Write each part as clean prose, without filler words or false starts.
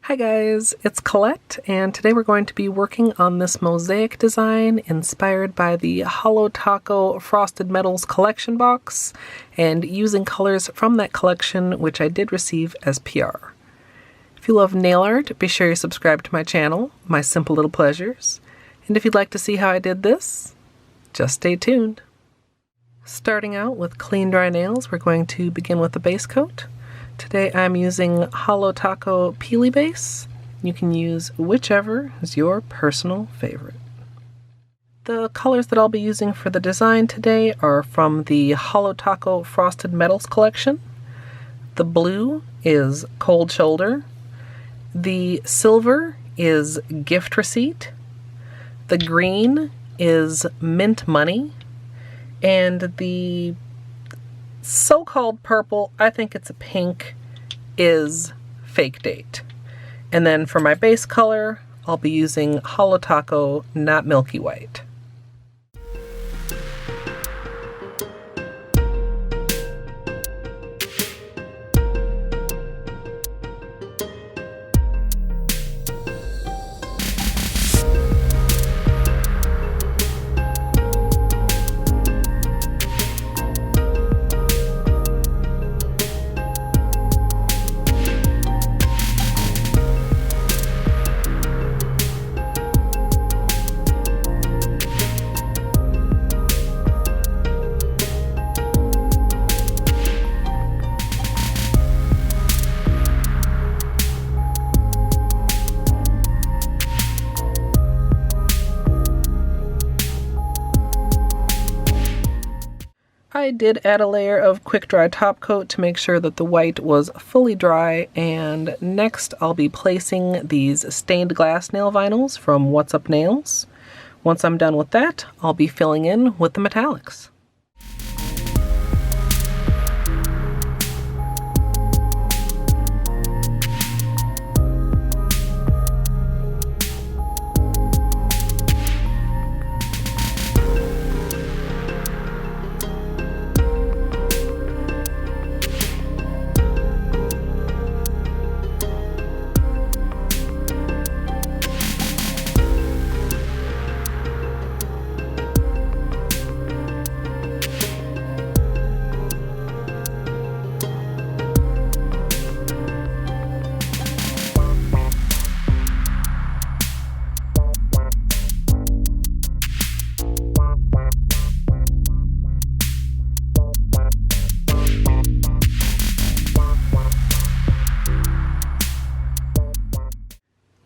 Hi guys, it's Colette, and today we're going to be working on this mosaic design inspired by the Holo Frosted Metals collection box and using colors from that collection, which I did receive as PR. If you love nail art, be sure you subscribe to my channel, My Simple Little Pleasures, and if you'd like to see how I did this, just stay tuned. Starting out with clean dry nails, we're going to begin with the base coat. Today I'm using Holo Peely Base. You can use whichever is your personal favorite. The colors that I'll be using for the design today are from the Holo Frosted Metals collection. The blue is Cold Shoulder. The silver is Gift Receipt. The green is Mint Money. And the so-called purple, I think it's a pink, is Fake Date. And then for my base color, I'll be using Holo Not Milky White. I did add a layer of quick dry top coat to make sure that the white was fully dry, and next I'll be placing these stained glass nail vinyls from What's Up Nails. Once I'm done with that, I'll be filling in with the metallics.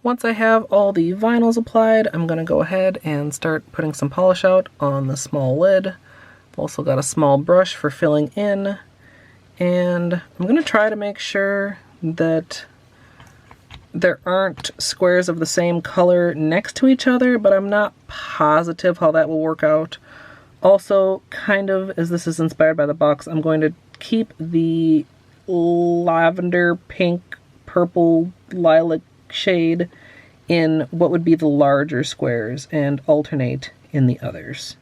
Once I have all the vinyls applied, I'm going to go ahead and start putting some polish out on the small lid. I've also got a small brush for filling in, and I'm going to try to make sure that there aren't squares of the same color next to each other, but I'm not positive how that will work out. Also, kind of, as this is inspired by the box, I'm going to keep the lavender, pink, purple, lilac shade in what would be the larger squares and alternate in the others.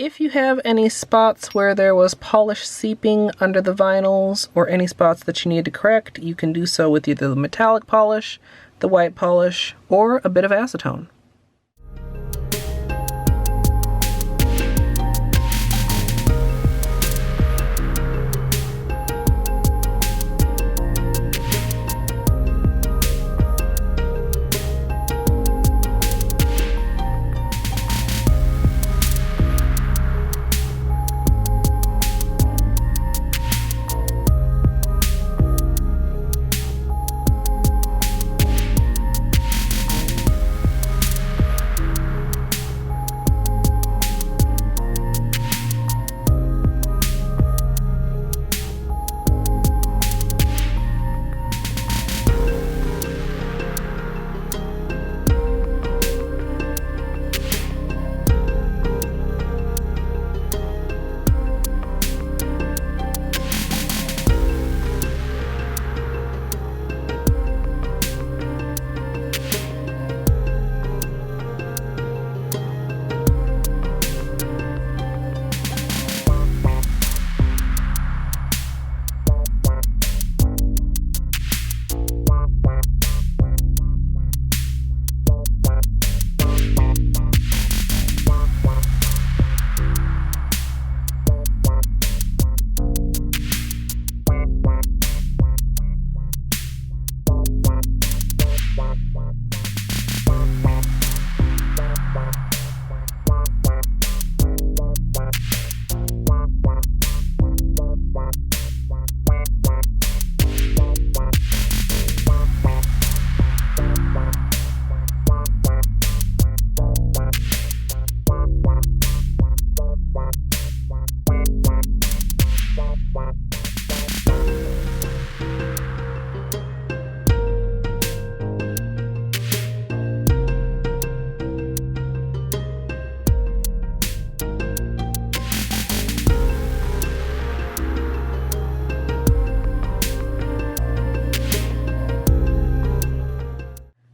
If you have any spots where there was polish seeping under the vinyls or any spots that you need to correct, you can do so with either the metallic polish, the white polish, or a bit of acetone.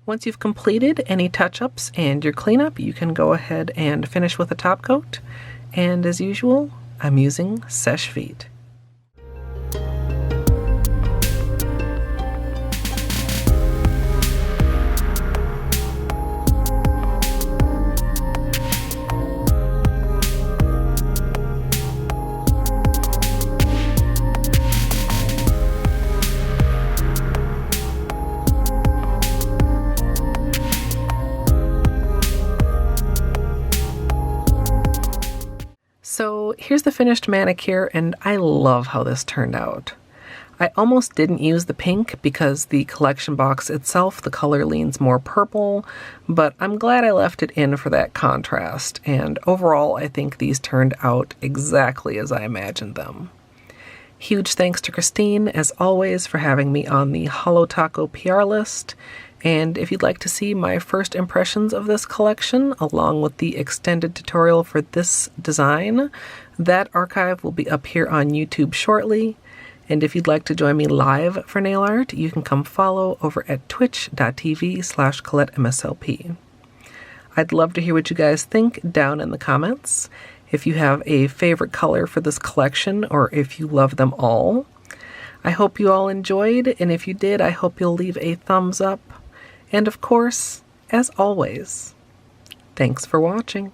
Once you've completed any touch-ups and your cleanup, you can go ahead and finish with a top coat. And as usual, I'm using Seche Vite. So here's the finished manicure, and I love how this turned out. I almost didn't use the pink because the collection box itself, the color leans more purple, but I'm glad I left it in for that contrast, and overall I think these turned out exactly as I imagined them. Huge thanks to Christine, as always, for having me on the Holo Taco PR list. And if you'd like to see my first impressions of this collection, along with the extended tutorial for this design, that archive will be up here on YouTube shortly. And if you'd like to join me live for nail art, you can come follow over at twitch.tv/ColetteMSLP. I'd love to hear what you guys think down in the comments. If you have a favorite color for this collection, or if you love them all. I hope you all enjoyed, and if you did, I hope you'll leave a thumbs up. And of course, as always, thanks for watching.